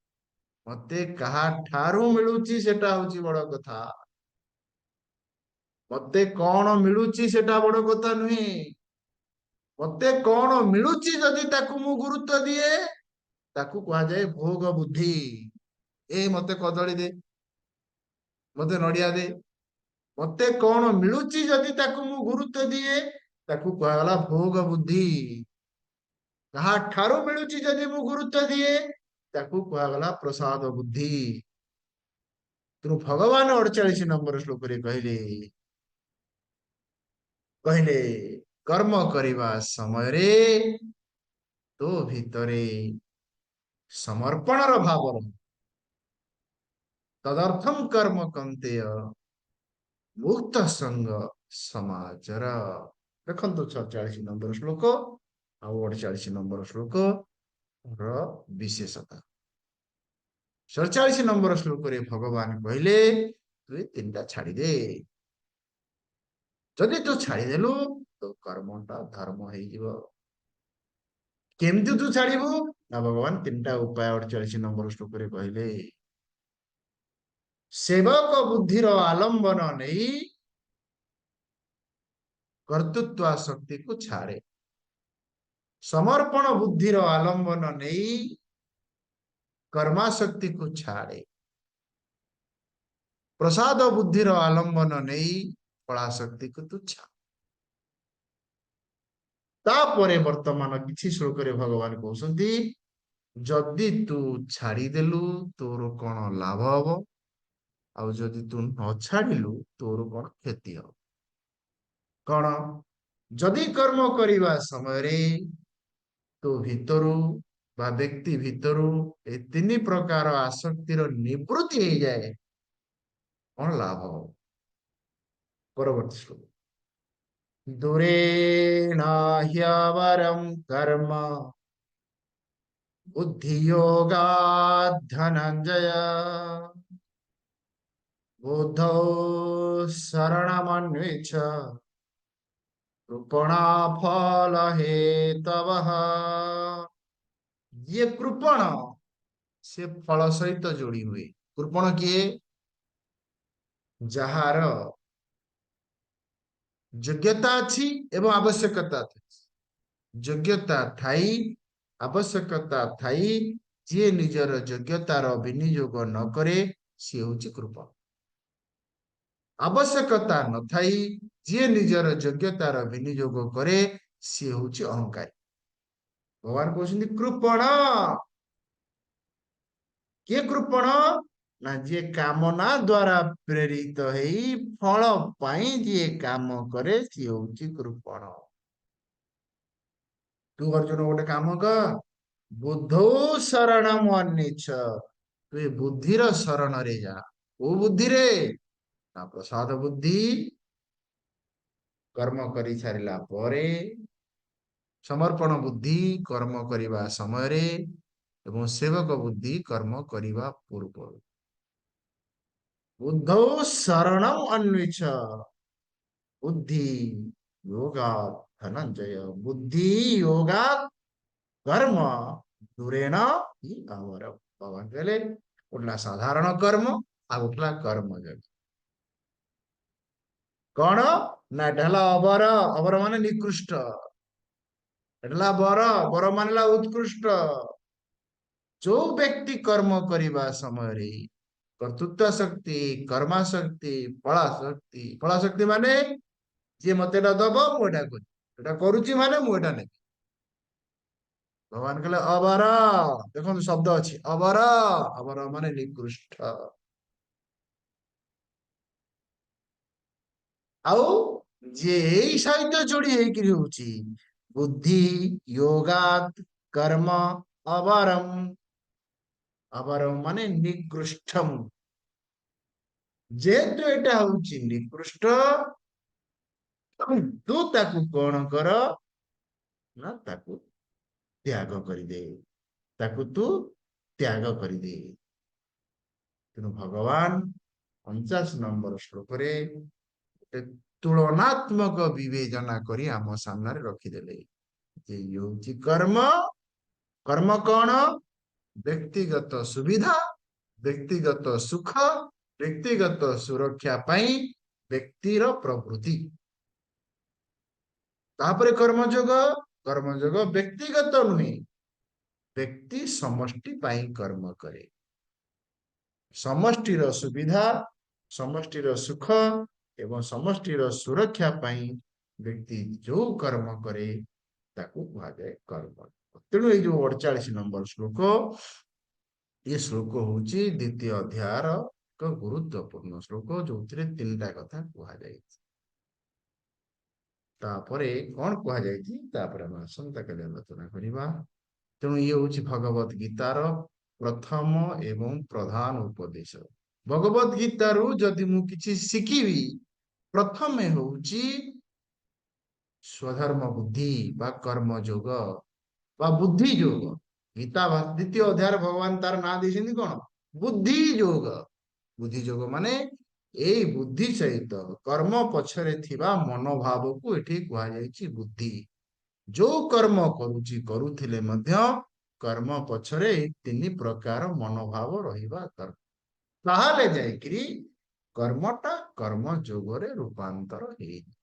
ମତେ କାହା ଠାରୁ ମିଳୁଛି ସେଟା ହଉଛି ବଡ କଥା। ମତେ କଣ ମିଳୁଛି ସେଟା ବଡ କଥା ନୁହେଁ, ମତେ କଣ ମିଳୁଛି ଯଦି ତାକୁ ମୁଁ ଗୁରୁତ୍ୱ ଦିଏ, ତାକୁ କୁହାଯାଏ ଭୋଗ ବୁଦ୍ଧି। ଏ ମତେ କଦଳୀ ଦେ, ମତେ ନଡ଼ିଆ ଦେ, ମତେ କଣ ମିଳୁଛି ଯଦି ତାକୁ ମୁଁ ଗୁରୁତ୍ୱ ଦିଏ, ତାକୁ କୁହାଗଲା ଭୋଗ ବୁଦ୍ଧି। କାହା ଠାରୁ ମିଳୁଛି ଯଦି ମୁଁ ଗୁରୁତ୍ୱ ଦିଏ, ତାକୁ କୁହାଗଲା ପ୍ରସାଦ ବୁଦ୍ଧି। ତେଣୁ ଭଗବାନ 48 ନମ୍ବର ଶ୍ଲୋକରେ କହିଲେ, କହିଲେ କର୍ମ କରିବା ସମୟରେ ତୋ ଭିତରେ ସମର୍ପଣର ଭାବ ରହୁ। ତଦର୍ଥମ କର୍ମ କନ୍ତେୟ ମୁକ୍ତ ସଙ୍ଗ ସମାଜର। ଦେଖନ୍ତୁ 47 ନମ୍ବର ଶ୍ଲୋକ ଆଉ 48 ନମ୍ବର ଶ୍ଲୋକ ର ବିଶେଷତା। 47 ନମ୍ବର ଶ୍ଲୋକରେ ଭଗବାନ କହିଲେ ତୁ ଏ ତିନିଟା ଛାଡ଼ିଦେ। ଯଦି ତୁ ଛାଡ଼ିଦେଲୁ ତ କର୍ମଟା ଧର୍ମ ହେଇଯିବ। କେମିତି ତୁ ଛାଡ଼ିବୁ ନା ଭଗବାନ ତିନିଟା ଉପାୟ 48 ନମ୍ବର ଶ୍ଲୋକରେ କହିଲେ। ସେବକ ବୁଦ୍ଧିର ଆଲମ୍ବନ ନେଇ କର୍ତ୍ତୃତ୍ୱ ଶକ୍ତିକୁ ଛାଡ଼େ। ସମର୍ପଣ ବୁଦ୍ଧିର ଆଲମ୍ବନ ନେଇ କର୍ମାଶକ୍ତିକୁ ଛାଡ଼େ। ପ୍ରସାଦ ବୁଦ୍ଧିର ଆଲମ୍ବନ ନେଇ ଫଳାଶକ୍ତିକୁ ତୁ ଛାଡ଼େ। ତାପରେ ବର୍ତ୍ତମାନ କିଛି ଶ୍ଲୋକରେ ଭଗବାନ କହୁଛନ୍ତି ଯଦି ତୁ ଛାଡ଼ିଦେଲୁ ତୋର କଣ ଲାଭ ହବ, ଆଉ ଯଦି ତୁ ନ ଛାଡ଼ିଲୁ ତୋର କଣ କ୍ଷତି ହବ। କଣ? ଯଦି କର୍ମ କରିବା ସମୟରେ ତୋ ଭିତରୁ ବା ବ୍ୟକ୍ତି ଭିତରୁ ଏ ତିନି ପ୍ରକାର ଆସକ୍ତିର ନିବୃତ୍ତି ହେଇଯାଏ, କଣ ଲାଭ ହବ? ପରବର୍ତ୍ତୀ ଶ୍ଲୋକ। ଦୂରେଣ ହ୍ୟବରଂ କର୍ମ ବୁଦ୍ଧି ଯୋଗାତ୍ ଧନଞ୍ଜୟ ବୁଦ୍ଧୌ ଶରଣମନ୍ୱିଚ୍ଛ କୃପଣା ଫଳ ହେତବଃ। ଯିଏ କୃପଣ ସେ ଫଳ ସହିତ ଯୋଡ଼ି ହୁଏ। କୃପଣ କିଏ? ଯାହାର ଯୋଗ୍ୟତା ଅଛି ଏବଂ ଆବଶ୍ୟକତା ଅଛି। ଯୋଗ୍ୟତା ଥାଇ ଆବଶ୍ୟକତା ଥାଇ ଯିଏ ନିଜର ଯୋଗ୍ୟତାର ବିନିଯୋଗ ନ କରେ ସିଏ ହଉଛି କୃପଣ। ଆବଶ୍ୟକତା ନଥାଇ ଯିଏ ନିଜର ଯୋଗ୍ୟତାର ବିନିଯୋଗ କରେ ସିଏ ହଉଛି ଅହଙ୍କାରୀ। ଭଗବାନ କହୁଛନ୍ତି କୃପଣ। କିଏ କୃପଣ? ନା ଯିଏ କାମନା ଦ୍ଵାରା ପ୍ରେରିତ ହେଇ ଫଳ ପାଇଁ ଯିଏ କାମ କରେ ସିଏ ହଉଛି କୃପଣ। ତୁ ଅର୍ଜୁନ ଗୋଟେ କାମ କର, ବୁଦ୍ଧୌ ଶରଣମ୍ ଅନ୍ୱିଚ୍ଛ। ତୁ ଏ ବୁଦ୍ଧିର ଶରଣରେ ଯା। କୋଉ ବୁଦ୍ଧିରେ? ନା ପ୍ରସାଦ ବୁଦ୍ଧି କର୍ମ କରି ସାରିଲା ପରେ, ସମର୍ପଣ ବୁଦ୍ଧି କର୍ମ କରିବା ସମୟରେ ଏବଂ ସେବକ ବୁଦ୍ଧି କର୍ମ କରିବା ପୂର୍ବରୁ। ବୁଦ୍ଧୌ ଶରଣମ୍ ଅନ୍ୱିଚ୍ଛ ବୁଦ୍ଧି योगात् धनंजय। बुद्धि योगात् कर्म दूरेण हि अवरम। भगवान कहले उठला साधारण कर्म आ उठला कर्म जग। कौन? ना ढला अवर, अवर माने निकृष्ट, ढला बर, बर मानला उत्कृष्ट। जो व्यक्ति कर्म करने समय कर्तृत्व शक्ति, कर्मा शक्ति, फला शक्ति माने जे मते एटा दब मु एटा करी एटा करूची माने मु एटा नेबी। भगवान कहले अबर, देखो शब्द अछि अबर, अबर माने निकृष्ट। ଆଉ ଯେ ଏଇ ସହିତ ଯୋଡି ହେଇକିରି ହଉଛି ବୁଦ୍ଧି ଯୋଗାତ୍ କର୍ମ ଅବରମ୍, ଅବରମ୍ ମାନେ ନିକୃଷ୍ଟମ୍। ଯେହେତୁ ଏଟା ହଉଛି ନିକୃଷ୍ଟ, ତୁ ତାକୁ କଣ କର ନା ତାକୁ ତ୍ୟାଗ କରିଦେ, ତାକୁ ତୁ ତ୍ୟାଗ କରିଦେ। ତେଣୁ ଭଗବାନ 50 ନମ୍ବର ଶ୍ଲୋକରେ ଗୋଟେ ତୁଳନାତ୍ମକ ବିବେଚନା କରି ଆମ ସାମ୍ନାରେ ରଖିଦେଲେ ଯେ ଇଏ ହଉଛି କର୍ମ। କର୍ମ କଣ? ବ୍ୟକ୍ତିଗତ ସୁବିଧା, ବ୍ୟକ୍ତିଗତ ସୁଖ, ବ୍ୟକ୍ତିଗତ ସୁରକ୍ଷା ପାଇଁ ବ୍ୟକ୍ତିର ପ୍ରବୃତ୍ତି। ତାପରେ କର୍ମଯୋଗ, କର୍ମଯୋଗ ବ୍ୟକ୍ତିଗତ ନୁହେଁ, ବ୍ୟକ୍ତି ସମଷ୍ଟି ପାଇଁ କର୍ମ କରେ। ସମଷ୍ଟିର ସୁବିଧା, ସମଷ୍ଟିର ସୁଖ ଏବଂ ସମଷ୍ଟିର ସୁରକ୍ଷା ପାଇଁ ବ୍ୟକ୍ତି ଯୋଉ କର୍ମ କରେ ତାକୁ କୁହାଯାଏ କର୍ମ। ତେଣୁ ଏଇ ଯୋଉ 48 ନମ୍ବର ଶ୍ଲୋକ, ଏ ଶ୍ଲୋକ ହଉଛି ଦ୍ୱିତୀୟ ଅଧ୍ୟାୟର ଏକ ଗୁରୁତ୍ୱପୂର୍ଣ୍ଣ ଶ୍ଲୋକ, ଯୋଉଥିରେ 3ଟା କଥା କୁହାଯାଇଛି। ତାପରେ କଣ କୁହାଯାଇଛି ତାପରେ ଆମେ ଆସନ୍ତାକାଲି ଆଲୋଚନା କରିବା। ତେଣୁ ଇଏ ହଉଛି ଭଗବତ ଗୀତାର ପ୍ରଥମ ଏବଂ ପ୍ରଧାନ ଉପଦେଶ। ଭଗବତ ଗୀତାରୁ ଯଦି ମୁଁ କିଛି ଶିଖିବି, ପ୍ରଥମେ ହଉଛି ସ୍ୱଧର୍ମ ବୁଦ୍ଧି ବା କର୍ମ ଯୋଗ ବା ବୁଦ୍ଧି ଯୋଗ। ଗୀତା ଦ୍ୱିତୀୟ ଅଧ୍ୟାୟରେ ଭଗବାନ ତାର ନାଁ ଦେଇଛନ୍ତି କଣ? ବୁଦ୍ଧି ଯୋଗ। ବୁଦ୍ଧି ଯୋଗ ମାନେ ଏଇ ବୁଦ୍ଧି ସହିତ କର୍ମ ପଛରେ ଥିବା ମନୋଭାବକୁ ଏଠି କୁହାଯାଇଛି ବୁଦ୍ଧି। ଯୋଉ କର୍ମ କରୁଥିଲେ ମଧ୍ୟ କର୍ମ ପଛରେ ଏଇ 3 ପ୍ରକାର ମନୋଭାବ ରହିବା ଦରକାର। ତାହେଲେ ଯାଇକିରି କର୍ମଟା କର୍ମ ଯୋଗରେ ରୂପାନ୍ତର ହେଇଯିବ।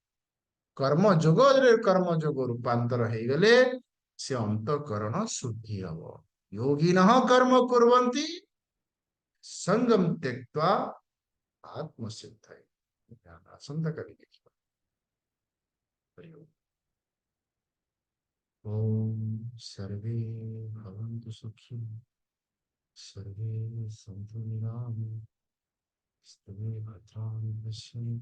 କର୍ମ ଯୋଗ ରୂପାନ୍ତର ହେଇଗଲେ ସେ ଅନ୍ତଃକରଣ ଶୁଦ୍ଧି ହବ। योगिनः कर्म कुर्वन्ति संगम त्यक्त्वा आत्मसिद्धाय। आसंताकाली देखिबा। हरि ओम। ओम सर्वे भवन्तु सुखी, सर्वे सन्तु निरामयाः, सर्वे भद्राणि पश्यन्तु।